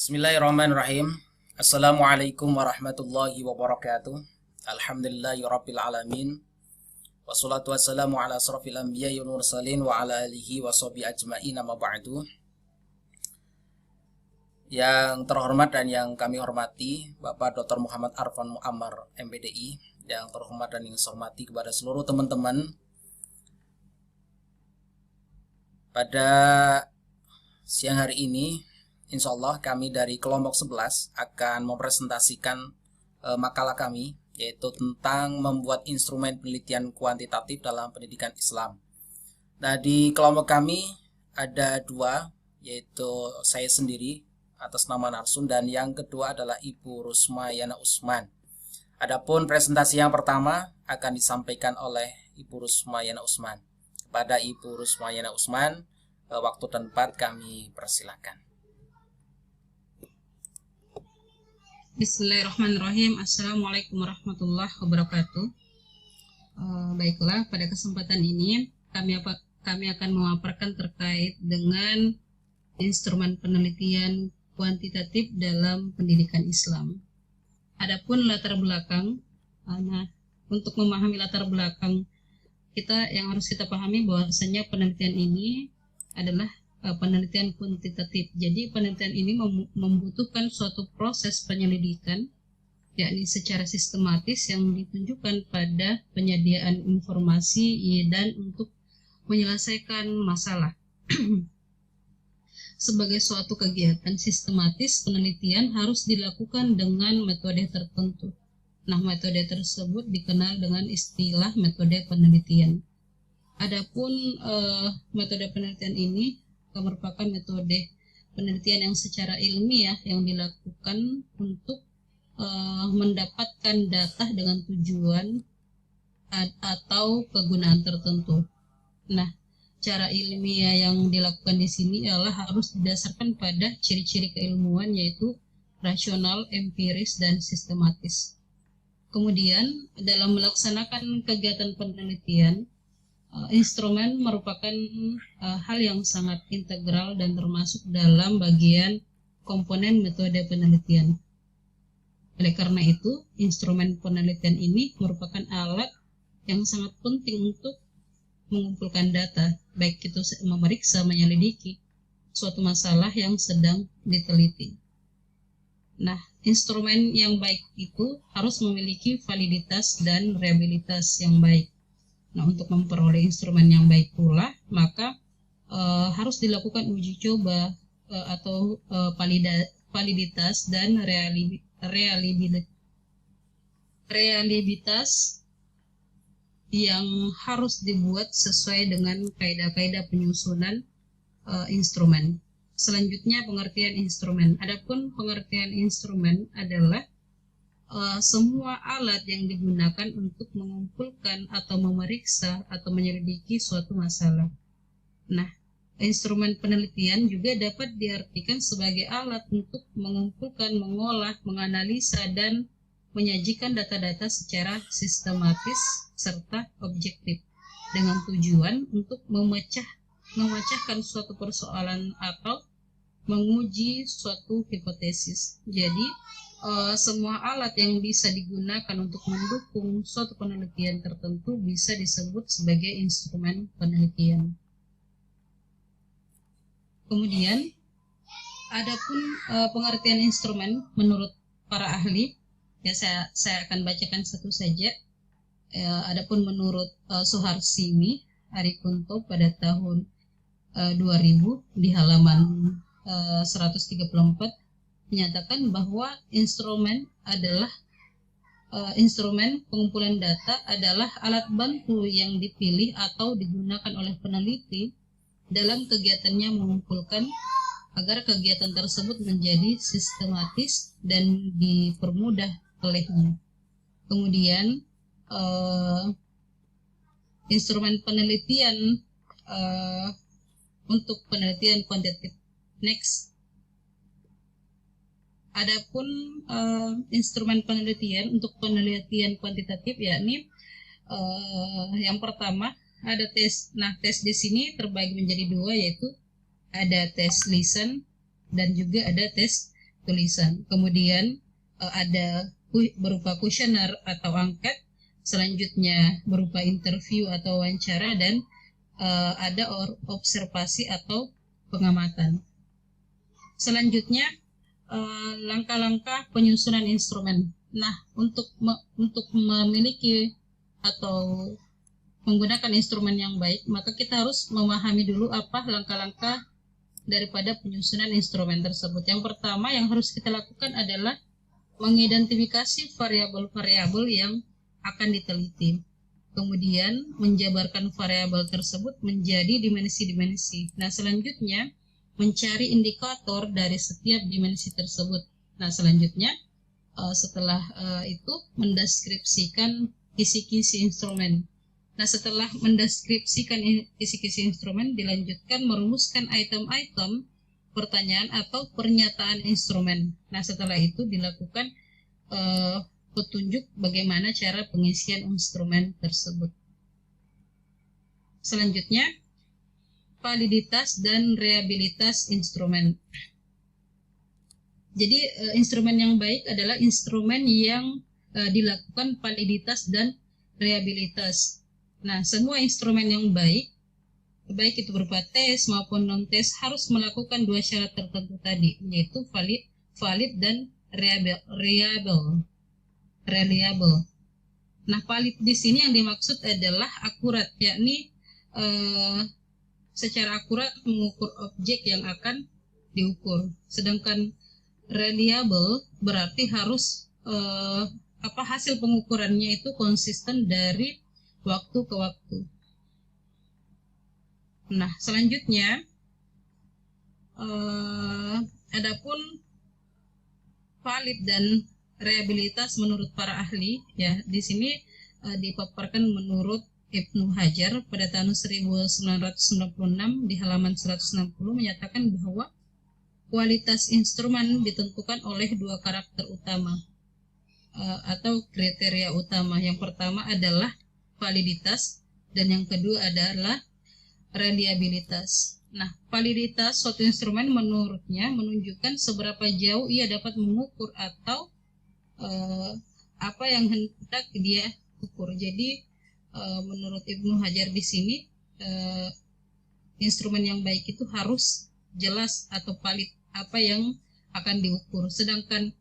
Bismillahirrahmanirrahim. Assalamualaikum warahmatullahi wabarakatuh. Alhamdulillahirabbil alamin. Wassalatu wassalamu ala asrofil anbiya'i wal mursalin wa ala alihi washabihi ajmain, amma ba'du. Yang terhormat dan yang kami hormati Bapak Dr. Muhammad Arfan Muammar MPDI, yang terhormat dan yang saya hormati kepada seluruh teman-teman. Pada siang hari ini insya Allah kami dari kelompok 11 akan mempresentasikan makalah kami, yaitu tentang membuat instrumen penelitian kuantitatif dalam pendidikan Islam. Nah, di kelompok kami ada dua, yaitu saya sendiri atas nama Narsun, dan yang kedua adalah Ibu Rusma Yana Usman. Adapun presentasi yang pertama akan disampaikan oleh Ibu Rusma Yana Usman. Kepada Ibu Rusma Yana Usman, waktu dan tempat kami persilakan. Bismillahirrahmanirrahim. Assalamualaikum warahmatullahi wabarakatuh. Baiklah, pada kesempatan ini kami akan memaparkan terkait dengan instrumen penelitian kuantitatif dalam pendidikan Islam. Adapun latar belakang, untuk memahami latar belakang kita, yang harus kita pahami bahwasanya penelitian ini adalah penelitian kuantitatif. Jadi penelitian ini membutuhkan suatu proses penyelidikan, yakni secara sistematis yang ditunjukkan pada penyediaan informasi dan untuk menyelesaikan masalah. Sebagai suatu kegiatan sistematis, penelitian harus dilakukan dengan metode tertentu. Nah, metode tersebut dikenal dengan istilah metode penelitian. Adapun metode penelitian ini merupakan metode penelitian yang secara ilmiah yang dilakukan untuk mendapatkan data dengan tujuan atau kegunaan tertentu. Nah, cara ilmiah yang dilakukan di sini adalah harus didasarkan pada ciri-ciri keilmuan, yaitu rasional, empiris, dan sistematis. Kemudian dalam melaksanakan kegiatan penelitian, instrumen merupakan hal yang sangat integral dan termasuk dalam bagian komponen metode penelitian. Oleh karena itu, instrumen penelitian ini merupakan alat yang sangat penting untuk mengumpulkan data, baik itu memeriksa, menyelidiki suatu masalah yang sedang diteliti. Nah, instrumen yang baik itu harus memiliki validitas dan reliabilitas yang baik. Nah, untuk memperoleh instrumen yang baik pula, maka harus dilakukan uji coba atau validitas dan reliabilitas yang harus dibuat sesuai dengan kaidah-kaidah penyusunan instrumen. Selanjutnya, pengertian instrumen. Adapun pengertian instrumen adalah semua alat yang digunakan untuk mengumpulkan atau memeriksa atau menyelidiki suatu masalah. Nah, instrumen penelitian juga dapat diartikan sebagai alat untuk mengumpulkan, mengolah, menganalisa, dan menyajikan data-data secara sistematis serta objektif dengan tujuan untuk memecahkan suatu persoalan atau menguji suatu hipotesis. Jadi, semua alat yang bisa digunakan untuk mendukung suatu penelitian tertentu bisa disebut sebagai instrumen penelitian. Kemudian, adapun pengertian instrumen menurut para ahli, ya saya akan bacakan satu saja. Adapun menurut Suharsimi Arikunto pada tahun 2000 di halaman 134 menyatakan bahwa instrumen pengumpulan data adalah alat bantu yang dipilih atau digunakan oleh peneliti dalam kegiatannya mengumpulkan agar kegiatan tersebut menjadi sistematis dan dipermudah olehnya. Kemudian instrumen penelitian untuk penelitian kuantitatif. Next. Adapun instrumen penelitian untuk penelitian kuantitatif, yakni yang pertama ada tes. Nah, tes di sini terbagi menjadi dua, yaitu ada tes listen dan juga ada tes tulisan. Kemudian ada berupa kuesioner atau angket, selanjutnya berupa interview atau wawancara, dan ada observasi atau pengamatan. Selanjutnya langkah-langkah penyusunan instrumen. Nah, untuk memiliki atau menggunakan instrumen yang baik, maka kita harus memahami dulu apa langkah-langkah daripada penyusunan instrumen tersebut. Yang pertama yang harus kita lakukan adalah mengidentifikasi variabel-variabel yang akan diteliti. Kemudian menjabarkan variabel tersebut menjadi dimensi-dimensi. Nah, selanjutnya mencari indikator dari setiap dimensi tersebut. Nah, selanjutnya setelah itu mendeskripsikan kisi-kisi instrumen. Nah, setelah mendeskripsikan kisi-kisi instrumen, dilanjutkan merumuskan item-item pertanyaan atau pernyataan instrumen. Nah, setelah itu dilakukan petunjuk bagaimana cara pengisian instrumen tersebut. Selanjutnya, validitas dan reliabilitas instrumen. Jadi instrumen yang baik adalah instrumen yang dilakukan validitas dan reliabilitas. Nah, semua instrumen yang baik itu berupa tes maupun non-tes, harus melakukan dua syarat tertentu tadi, yaitu valid dan reliable. Nah, valid di sini yang dimaksud adalah akurat, yakni secara akurat mengukur objek yang akan diukur. Sedangkan reliable berarti harus hasil pengukurannya itu konsisten dari waktu ke waktu. Nah, selanjutnya adapun valid dan reliabilitas menurut para ahli, ya di sini dipaparkan menurut Ibnu Hajar pada tahun 1996 di halaman 160 menyatakan bahwa kualitas instrumen ditentukan oleh dua karakter utama atau kriteria utama. Yang pertama adalah validitas dan yang kedua adalah reliabilitas. Nah, validitas suatu instrumen menurutnya menunjukkan seberapa jauh ia dapat mengukur atau apa yang hendak dia ukur. Jadi menurut Ibnu Hajar di sini instrumen yang baik itu harus jelas atau valid apa yang akan diukur. Sedangkan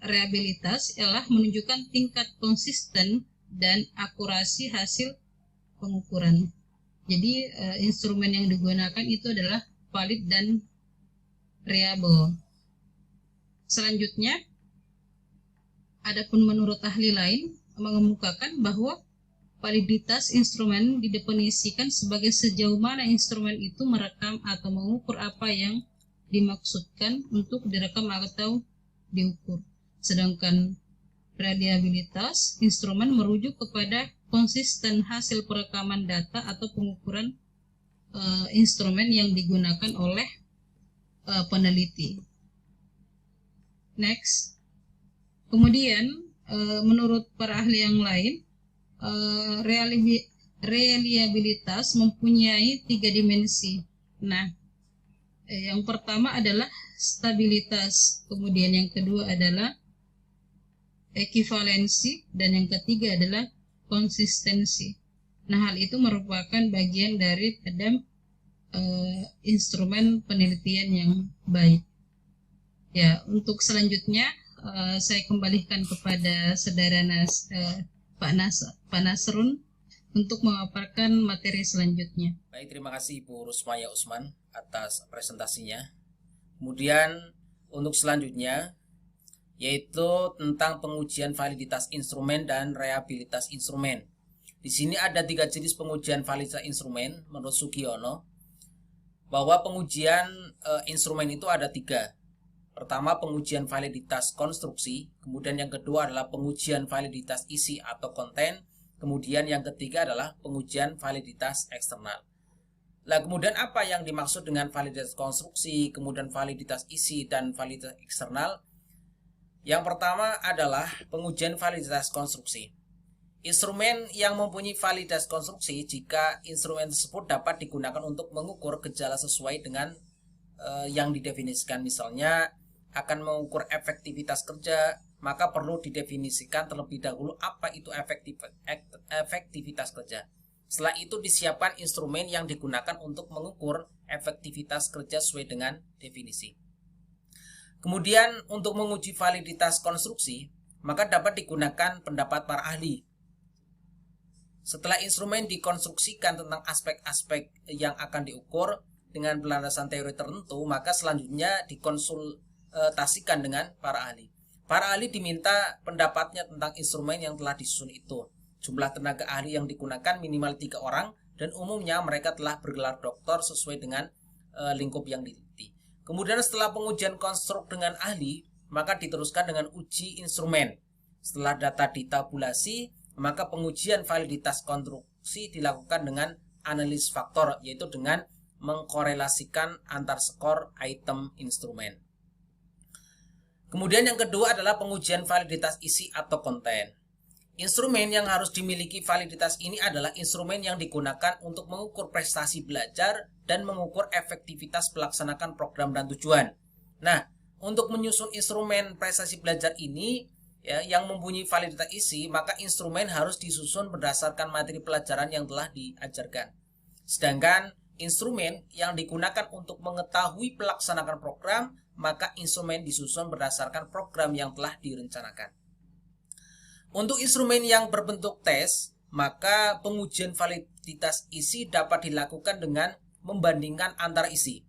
reliabilitas ialah menunjukkan tingkat konsisten dan akurasi hasil pengukuran. Jadi instrumen yang digunakan itu adalah valid dan reliable. Selanjutnya, adapun menurut ahli lain mengemukakan bahwa validitas instrumen didefinisikan sebagai sejauh mana instrumen itu merekam atau mengukur apa yang dimaksudkan untuk direkam atau diukur. Sedangkan reliabilitas instrumen merujuk kepada konsisten hasil perekaman data atau pengukuran instrumen yang digunakan oleh peneliti. Next. Kemudian menurut para ahli yang lain, reliabilitas mempunyai 3 dimensi. Nah, yang pertama adalah stabilitas, kemudian yang kedua adalah ekivalensi, dan yang ketiga adalah konsistensi. Nah, hal itu merupakan bagian dari instrumen penelitian yang baik. Ya, untuk selanjutnya saya kembalikan kepada saudara Pak Nasrun untuk memaparkan materi selanjutnya. Baik, terima kasih Ibu Rusmaya Usman atas presentasinya. Kemudian untuk selanjutnya yaitu tentang pengujian validitas instrumen dan reliabilitas instrumen. Di sini ada 3 jenis pengujian validitas instrumen menurut Sugiono, bahwa pengujian instrumen itu ada 3. Pertama, pengujian validitas konstruksi, kemudian yang kedua adalah pengujian validitas isi atau konten, kemudian yang ketiga adalah pengujian validitas eksternal. Nah, kemudian apa yang dimaksud dengan validitas konstruksi, kemudian validitas isi, dan validitas eksternal? Yang pertama adalah pengujian validitas konstruksi. Instrumen yang mempunyai validitas konstruksi jika instrumen tersebut dapat digunakan untuk mengukur gejala sesuai dengan yang didefinisikan. Misalnya akan mengukur efektivitas kerja, maka perlu didefinisikan terlebih dahulu apa itu efektivitas kerja. Setelah itu disiapkan instrumen yang digunakan untuk mengukur efektivitas kerja sesuai dengan definisi. Kemudian untuk menguji validitas konstruksi, maka dapat digunakan pendapat para ahli. Setelah instrumen dikonstruksikan tentang aspek-aspek yang akan diukur dengan landasan teori tertentu, maka selanjutnya dikonsultasikan dengan para ahli. Para ahli diminta pendapatnya tentang instrumen yang telah disusun itu. Jumlah tenaga ahli yang digunakan minimal 3 orang dan umumnya mereka telah bergelar doktor sesuai dengan lingkup yang diteliti. Kemudian setelah pengujian konstruk dengan ahli, maka diteruskan dengan uji instrumen. Setelah data ditabulasi, maka pengujian validitas konstruksi dilakukan dengan analis faktor, yaitu dengan mengkorelasikan antar skor item instrumen. Kemudian yang kedua adalah pengujian validitas isi atau konten. Instrumen yang harus dimiliki validitas ini adalah instrumen yang digunakan untuk mengukur prestasi belajar dan mengukur efektivitas melaksanakan program dan tujuan. Nah, untuk menyusun instrumen prestasi belajar ini yang mempunyai validitas isi, maka instrumen harus disusun berdasarkan materi pelajaran yang telah diajarkan. Sedangkan instrumen yang digunakan untuk mengetahui pelaksanaan program, maka instrumen disusun berdasarkan program yang telah direncanakan. Untuk instrumen yang berbentuk tes, maka pengujian validitas isi dapat dilakukan dengan membandingkan antara isi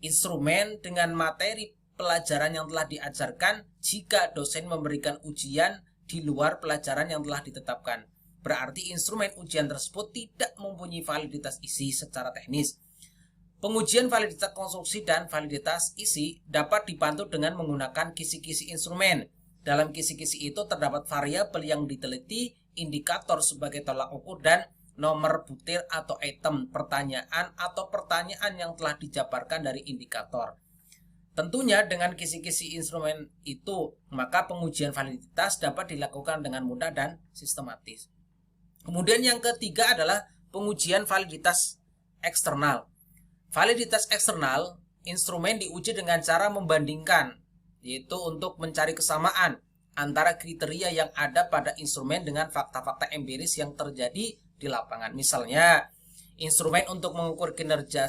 instrumen dengan materi pelajaran yang telah diajarkan jika dosen memberikan ujian di luar pelajaran yang telah ditetapkan. Berarti instrumen ujian tersebut tidak mempunyai validitas isi secara teknis. Pengujian validitas konstruksi dan validitas isi dapat dibantu dengan menggunakan kisi-kisi instrumen. Dalam kisi-kisi itu terdapat variabel yang diteliti, indikator sebagai tolak ukur, dan nomor butir atau item pertanyaan atau pertanyaan yang telah dijabarkan dari indikator. Tentunya dengan kisi-kisi instrumen itu, maka pengujian validitas dapat dilakukan dengan mudah dan sistematis. Kemudian yang ketiga adalah pengujian validitas eksternal. Validitas eksternal, instrumen diuji dengan cara membandingkan, yaitu untuk mencari kesamaan antara kriteria yang ada pada instrumen dengan fakta-fakta empiris yang terjadi di lapangan. Misalnya, instrumen untuk mengukur kinerja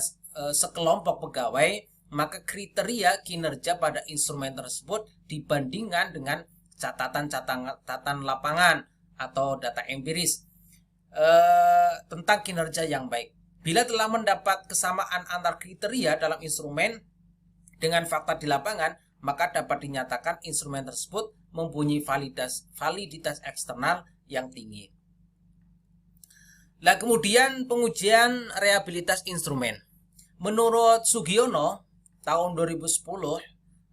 sekelompok pegawai, maka kriteria kinerja pada instrumen tersebut dibandingkan dengan catatan lapangan atau data empiris tentang kinerja yang baik. Bila telah mendapat kesamaan antar kriteria dalam instrumen dengan fakta di lapangan, maka dapat dinyatakan instrumen tersebut mempunyai validitas eksternal yang tinggi. Nah, kemudian pengujian reliabilitas instrumen. Menurut Sugiono tahun 2010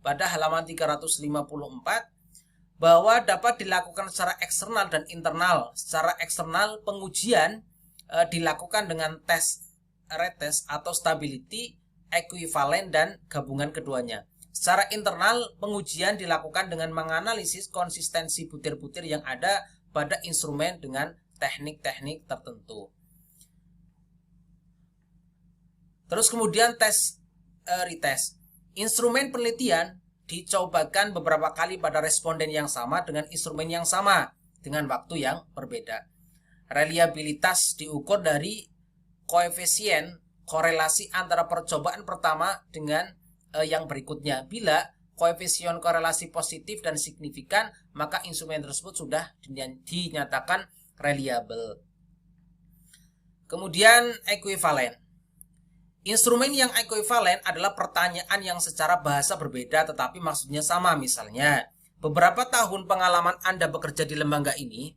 pada halaman 354 bahwa dapat dilakukan secara eksternal dan internal. Secara eksternal pengujian dilakukan dengan tes retest atau stability, equivalent, dan gabungan keduanya. Secara internal, pengujian dilakukan dengan menganalisis konsistensi butir-butir yang ada pada instrumen dengan teknik-teknik tertentu. Terus kemudian tes retest. Instrumen penelitian dicobakan beberapa kali pada responden yang sama dengan instrumen yang sama dengan waktu yang berbeda. Reliabilitas diukur dari koefisien korelasi antara percobaan pertama dengan yang berikutnya. Bila koefisien korelasi positif dan signifikan, maka instrumen tersebut sudah dinyatakan reliable. Kemudian ekuivalen. Instrumen yang ekuivalen adalah pertanyaan yang secara bahasa berbeda tetapi maksudnya sama. Misalnya, beberapa tahun pengalaman Anda bekerja di lembaga ini,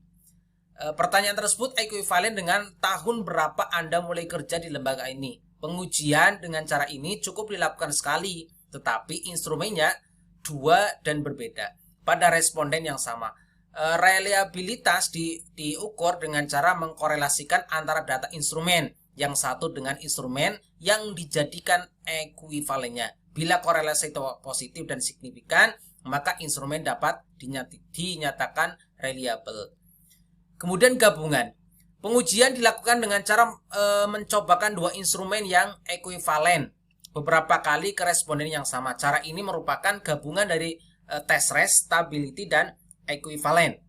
pertanyaan tersebut ekuivalen dengan tahun berapa Anda mulai kerja di lembaga ini. Pengujian dengan cara ini cukup dilakukan sekali, tetapi instrumennya dua dan berbeda pada responden yang sama. Reliabilitas diukur dengan cara mengkorelasikan antara data instrumen yang satu dengan instrumen yang dijadikan ekuivalennya. Bila korelasi itu positif dan signifikan, maka instrumen dapat dinyatakan reliable. Kemudian gabungan. Pengujian dilakukan dengan cara mencobakan dua instrumen yang ekuivalen beberapa kali ke responden yang sama. Cara ini merupakan gabungan dari test rest, stability, dan equivalent.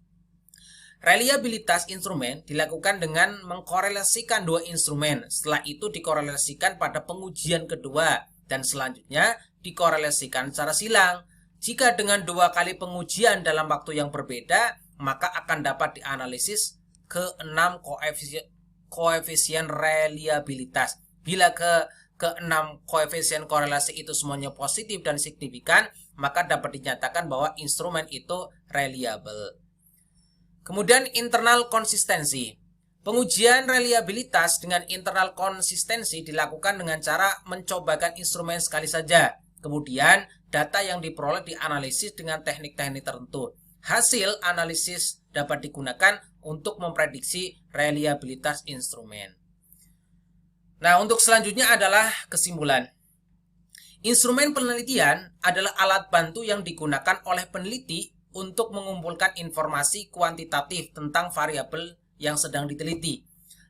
Reliabilitas instrumen dilakukan dengan mengkorelasikan dua instrumen. Setelah itu dikorelasikan pada pengujian kedua dan selanjutnya dikorelasikan secara silang. Jika dengan 2 kali pengujian dalam waktu yang berbeda, maka akan dapat dianalisis ke-6 koefisien reliabilitas. Bila ke-6 koefisien korelasi itu semuanya positif dan signifikan, maka dapat dinyatakan bahwa instrumen itu reliable. Kemudian internal konsistensi. Pengujian reliabilitas dengan internal konsistensi dilakukan dengan cara mencobakan instrumen sekali saja. Kemudian data yang diperoleh dianalisis dengan teknik-teknik tertentu. Hasil analisis dapat digunakan untuk memprediksi reliabilitas instrumen. Nah, untuk selanjutnya adalah kesimpulan. Instrumen penelitian adalah alat bantu yang digunakan oleh peneliti untuk mengumpulkan informasi kuantitatif tentang variabel yang sedang diteliti.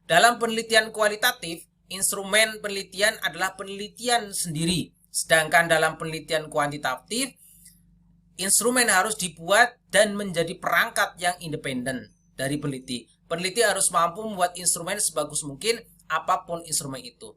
Dalam penelitian kualitatif, instrumen penelitian adalah penelitian sendiri. Sedangkan dalam penelitian kuantitatif, instrumen harus dibuat dan menjadi perangkat yang independen dari peneliti. Peneliti harus mampu membuat instrumen sebagus mungkin apapun instrumen itu.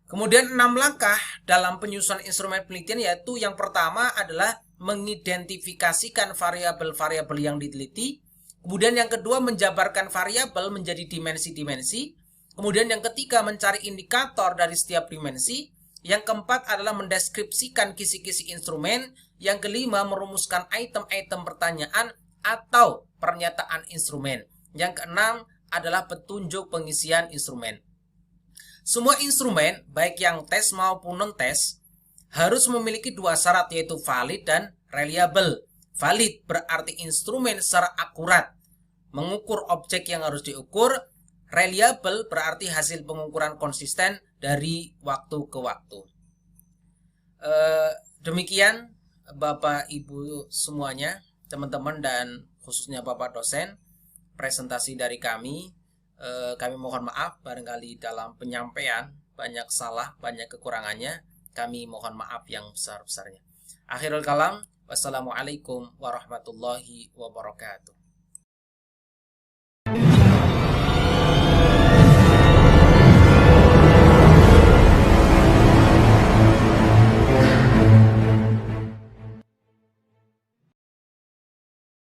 Kemudian 6 langkah dalam penyusunan instrumen penelitian, yaitu yang pertama adalah mengidentifikasikan variabel-variabel yang diteliti. Kemudian yang kedua menjabarkan variabel menjadi dimensi-dimensi. Kemudian yang ketiga mencari indikator dari setiap dimensi. Yang keempat adalah mendeskripsikan kisi-kisi instrumen. Yang kelima merumuskan item-item pertanyaan atau pernyataan instrumen. Yang keenam adalah petunjuk pengisian instrumen. Semua instrumen, baik yang tes maupun non-tes, harus memiliki 2 syarat, yaitu valid dan reliable. Valid berarti instrumen secara akurat mengukur objek yang harus diukur. Reliable berarti hasil pengukuran konsisten dari waktu ke waktu. Demikian Bapak Ibu semuanya, teman-teman dan khususnya Bapak dosen, presentasi dari kami. Kami mohon maaf barangkali dalam penyampaian banyak salah, banyak kekurangannya. Kami mohon maaf yang besar-besarnya. Akhirul kalam, wassalamualaikum warahmatullahi wabarakatuh.